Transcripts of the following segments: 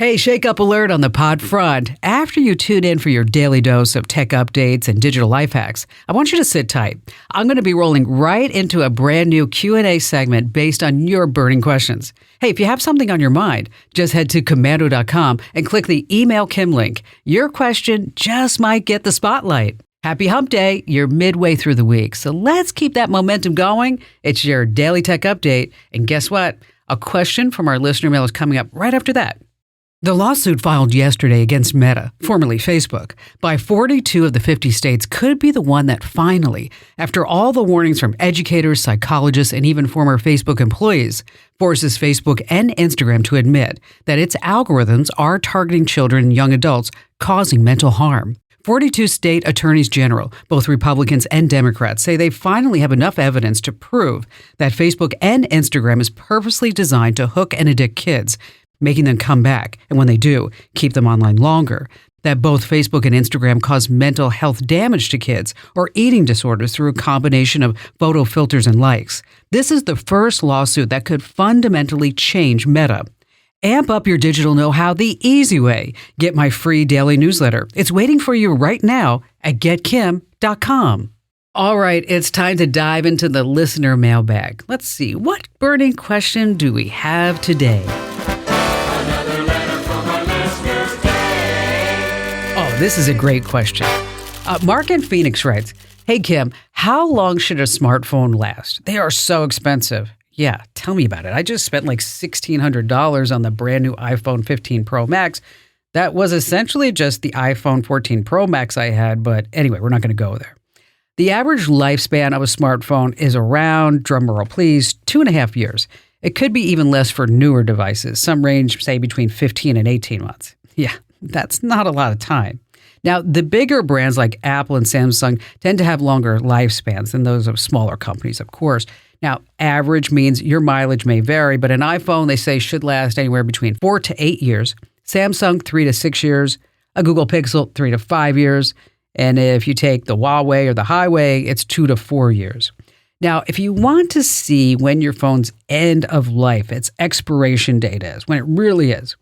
Hey, shake up alert on the pod front. After you tune in for your daily dose of tech updates and digital life hacks, I want you to sit tight. I'm going to be rolling right into a brand new Q&A segment based on your burning questions. Hey, if you have something on your mind, just head to commando.com and click the Email Kim link. Your question just might get the spotlight. Happy hump day. You're midway through the week, so let's keep that momentum going. It's your daily tech update. And guess what? A question from our listener mail is coming up right after that. The lawsuit filed yesterday against Meta, formerly Facebook, by 42 of the 50 states could be the one that finally, after all the warnings from educators, psychologists, and even former Facebook employees, forces Facebook and Instagram to admit that its algorithms are targeting children and young adults, causing mental harm. 42 state attorneys general, both Republicans and Democrats, say they finally have enough evidence to prove that Facebook and Instagram is purposely designed to hook and addict kids, making them come back, and when they do, keep them online longer. That both Facebook and Instagram cause mental health damage to kids or eating disorders through a combination of photo filters and likes. This is the first lawsuit that could fundamentally change Meta. Amp up your digital know-how the easy way. Get my free daily newsletter. It's waiting for you right now at getkim.com. All right, it's time to dive into the listener mailbag. Let's see, what burning question do we have today? This is a great question. Mark in Phoenix writes, "Hey, Kim, how long should a smartphone last? They are so expensive." Yeah, tell me about it. I just spent like $1,600 on the brand new iPhone 15 Pro Max. That was essentially just the iPhone 14 Pro Max I had, but anyway, we're not going to go there. The average lifespan of a smartphone is around, drumroll please, 2.5 years. It could be even less for newer devices. Some range, say, between 15 and 18 months. Yeah, that's not a lot of time. Now, the bigger brands like Apple and Samsung tend to have longer lifespans than those of smaller companies, of course. Now, average means your mileage may vary, but an iPhone, they say, should last anywhere between 4 to 8 years. Samsung, 3 to 6 years. A Google Pixel, 3 to 5 years. And if you take the Huawei or the Highway, it's 2 to 4 years. Now, if you want to see when your phone's end of life, its expiration date is, when it really is,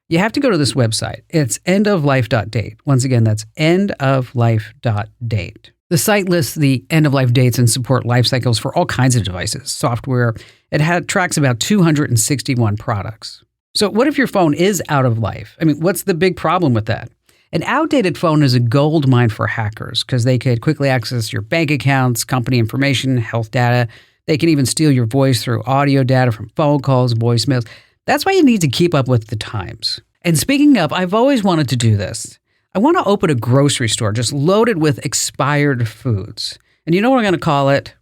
you have to go to this website. It's endoflife.date. Once again, that's endoflife.date. The site lists the end-of-life dates and support life cycles for all kinds of devices, software. It tracks about 261 products. So what if your phone is out of life? I mean, what's the big problem with that? An outdated phone is a gold mine for hackers because they could quickly access your bank accounts, company information, health data. They can even steal your voice through audio data from phone calls, voicemails. That's why you need to keep up with the times. And speaking of, I've always wanted to do this. I want to open a grocery store just loaded with expired foods. And you know what I'm going to call it?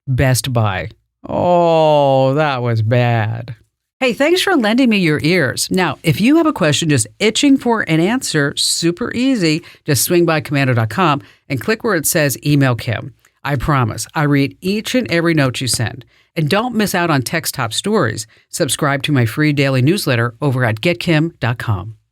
Best Buy. Oh, that was bad. Hey, thanks for lending me your ears. Now, if you have a question just itching for an answer, super easy, just swing by commando.com and click where it says Email Kim. I promise, I read each and every note you send. And don't miss out on Tech's top stories. Subscribe to my free daily newsletter over at getkim.com.